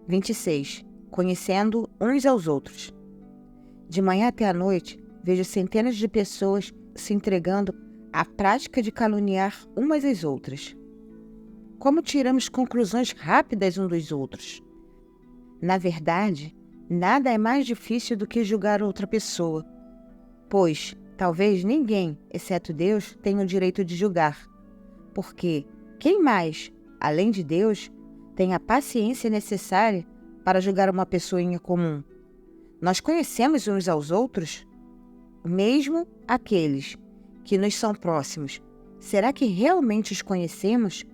26. Conhecendo uns aos outros. De manhã até à noite, vejo centenas de pessoas se entregando à prática de caluniar umas às outras. Como tiramos conclusões rápidas uns dos outros? Na verdade, nada é mais difícil do que julgar outra pessoa, pois talvez ninguém, exceto Deus, tenha o direito de julgar, porque quem mais, além de Deus, tem a paciência necessária para julgar uma pessoinha comum? Nós conhecemos uns aos outros? Mesmo aqueles que nos são próximos, será que realmente os conhecemos?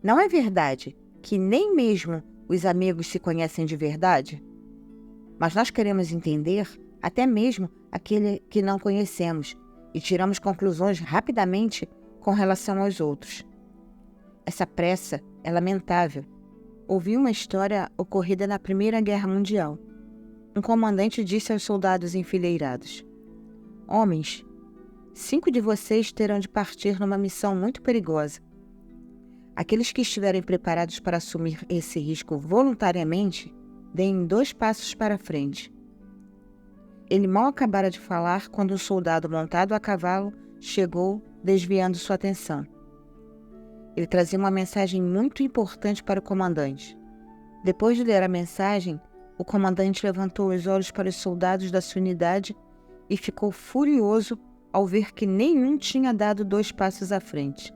Não é verdade que nem mesmo os amigos se conhecem de verdade? Mas nós queremos entender até mesmo aquele que não conhecemos e tiramos conclusões rapidamente com relação aos outros. Essa pressa é lamentável. Ouvi uma história ocorrida na Primeira Guerra Mundial. Um comandante disse aos soldados enfileirados: "Homens, 5 de vocês terão de partir numa missão muito perigosa. Aqueles que estiverem preparados para assumir esse risco voluntariamente, deem 2 passos para frente." Ele mal acabara de falar quando um soldado montado a cavalo chegou, desviando sua atenção. Ele trazia uma mensagem muito importante para o comandante. Depois de ler a mensagem, o comandante levantou os olhos para os soldados da sua unidade e ficou furioso ao ver que nenhum tinha dado 2 passos à frente.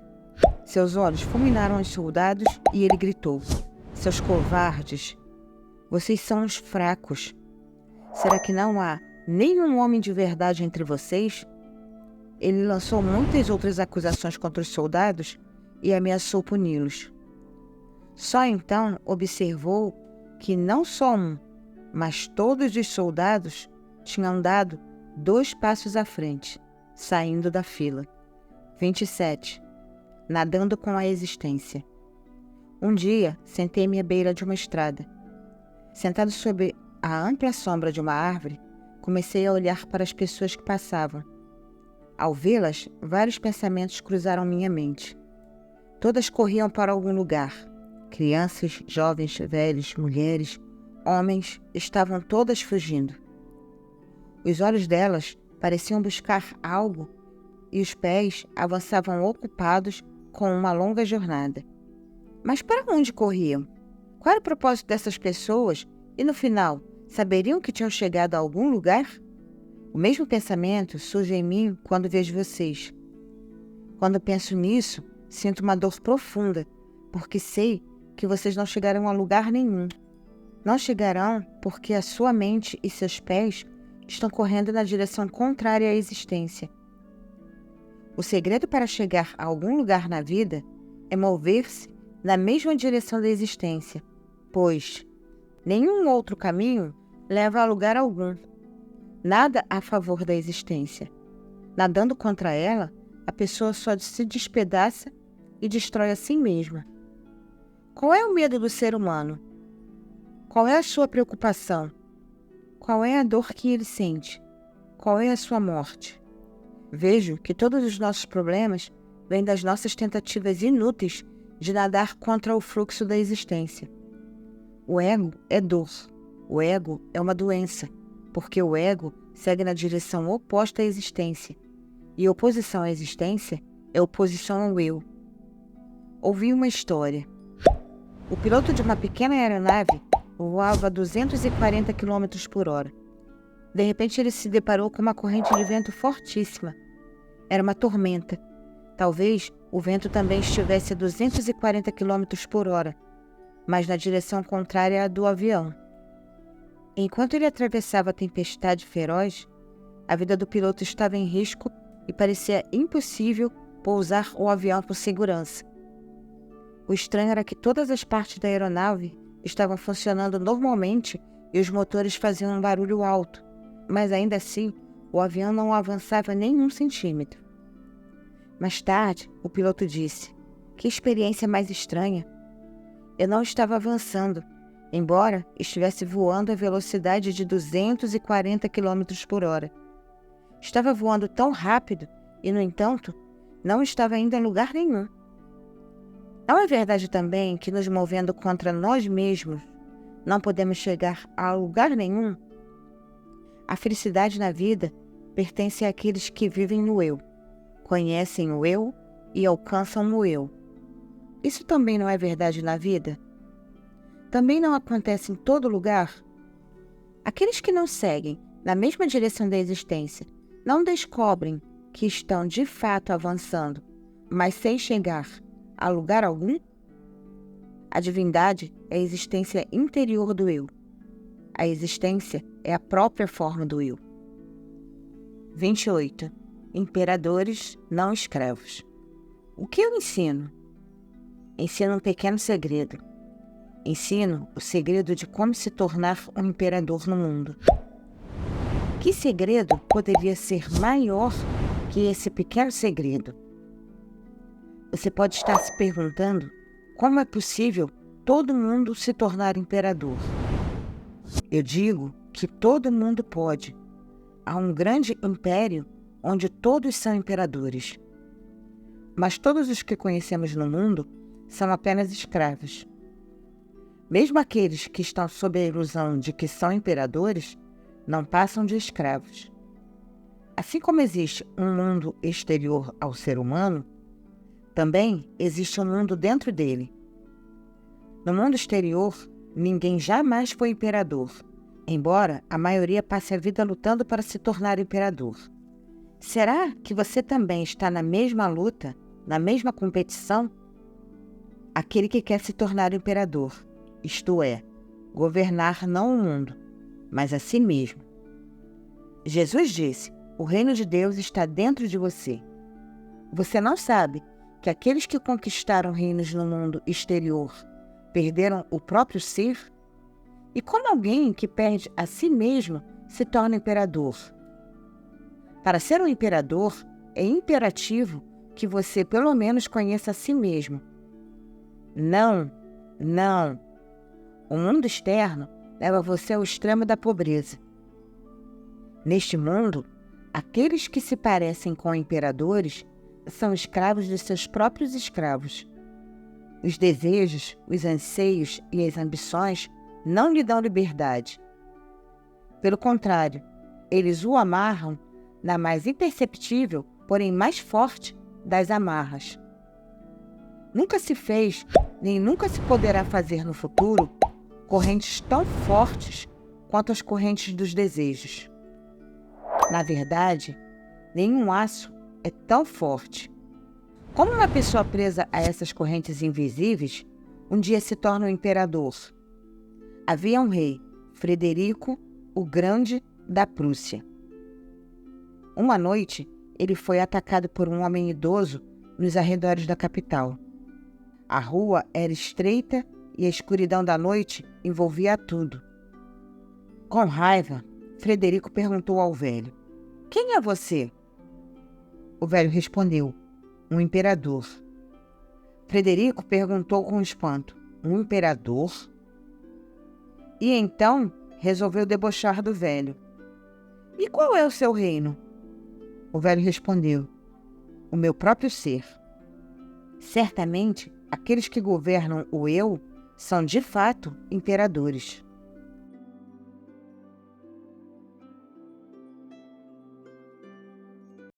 Seus olhos fulminaram os soldados e ele gritou: "Seus covardes! Vocês são os fracos! Será que não há nenhum homem de verdade entre vocês?" Ele lançou muitas outras acusações contra os soldados e ameaçou puni-los. Só então observou que não só um, mas todos os soldados tinham dado 2 passos à frente, saindo da fila. 27. Nadando com a existência. Um dia, sentei-me à beira de uma estrada. Sentado sob a ampla sombra de uma árvore, comecei a olhar para as pessoas que passavam. Ao vê-las, vários pensamentos cruzaram minha mente. Todas corriam para algum lugar. Crianças, jovens, velhos, mulheres, homens, estavam todas fugindo. Os olhos delas pareciam buscar algo e os pés avançavam ocupados com uma longa jornada. Mas para onde corriam? Qual era o propósito dessas pessoas? E no final, saberiam que tinham chegado a algum lugar? O mesmo pensamento surge em mim quando vejo vocês. Quando penso nisso, sinto uma dor profunda, porque sei que vocês não chegarão a lugar nenhum. Não chegarão porque a sua mente e seus pés estão correndo na direção contrária à existência. O segredo para chegar a algum lugar na vida é mover-se na mesma direção da existência, pois nenhum outro caminho leva a lugar algum. Nada a favor da existência. Nadando contra ela, a pessoa só se despedaça e destrói a si mesma. Qual é o medo do ser humano? Qual é a sua preocupação? Qual é a dor que ele sente? Qual é a sua morte? Vejo que todos os nossos problemas vêm das nossas tentativas inúteis de nadar contra o fluxo da existência. O ego é dor. O ego é uma doença, porque o ego segue na direção oposta à existência. E oposição à existência é oposição ao eu. Ouvi uma história. O piloto de uma pequena aeronave voava a 240 km por hora. De repente ele se deparou com uma corrente de vento fortíssima. Era uma tormenta. Talvez o vento também estivesse a 240 km por hora, mas na direção contrária à do avião. Enquanto ele atravessava a tempestade feroz, a vida do piloto estava em risco e parecia impossível pousar o avião com segurança. O estranho era que todas as partes da aeronave estavam funcionando normalmente e os motores faziam um barulho alto, mas ainda assim o avião não avançava nem 1 centímetro. Mais tarde, o piloto disse: "Que experiência mais estranha! Eu não estava avançando, embora estivesse voando a velocidade de 240 km por hora. Estava voando tão rápido e, no entanto, não estava ainda em lugar nenhum." Não é verdade também que, nos movendo contra nós mesmos, não podemos chegar a lugar nenhum? A felicidade na vida pertence àqueles que vivem no eu, conhecem o eu e alcançam o eu. Isso também não é verdade na vida? Também não acontece em todo lugar? Aqueles que não seguem na mesma direção da existência não descobrem que estão de fato avançando, mas sem chegar a lugar algum? A divindade é a existência interior do eu. A existência é a própria forma do eu. 28. Imperadores, não escravos. O que eu ensino? Ensino um pequeno segredo. Ensino o segredo de como se tornar um imperador no mundo. Que segredo poderia ser maior que esse pequeno segredo? Você pode estar se perguntando como é possível todo mundo se tornar imperador. Eu digo que todo mundo pode. Há um grande império onde todos são imperadores. Mas todos os que conhecemos no mundo são apenas escravos. Mesmo aqueles que estão sob a ilusão de que são imperadores, não passam de escravos. Assim como existe um mundo exterior ao ser humano, também existe um mundo dentro dele. No mundo exterior, ninguém jamais foi imperador, embora a maioria passe a vida lutando para se tornar imperador. Será que você também está na mesma luta, na mesma competição? Aquele que quer se tornar imperador, isto é, governar não o mundo, mas a si mesmo. Jesus disse: o reino de Deus está dentro de você. Você não sabe que aqueles que conquistaram reinos no mundo exterior perderam o próprio ser? E como alguém que perde a si mesmo se torna imperador? Para ser um imperador, é imperativo que você pelo menos conheça a si mesmo. Não. O mundo externo leva você ao extremo da pobreza. Neste mundo, aqueles que se parecem com imperadores são escravos de seus próprios escravos. Os desejos, os anseios e as ambições não lhe dão liberdade. Pelo contrário, eles o amarram na mais imperceptível, porém mais forte, das amarras. Nunca se fez, nem nunca se poderá fazer no futuro, correntes tão fortes quanto as correntes dos desejos. Na verdade, nenhum aço é tão forte. Como uma pessoa presa a essas correntes invisíveis, um dia se torna um imperador. Havia um rei, Frederico o Grande da Prússia. Uma noite, ele foi atacado por um homem idoso nos arredores da capital. A rua era estreita e a escuridão da noite envolvia tudo. Com raiva, Frederico perguntou ao velho: "Quem é você?" O velho respondeu: "Um imperador." Frederico perguntou com espanto: "Um imperador?" E então resolveu debochar do velho: "E qual é o seu reino?" O velho respondeu: "O meu próprio ser." Certamente, aqueles que governam o eu são de fato imperadores.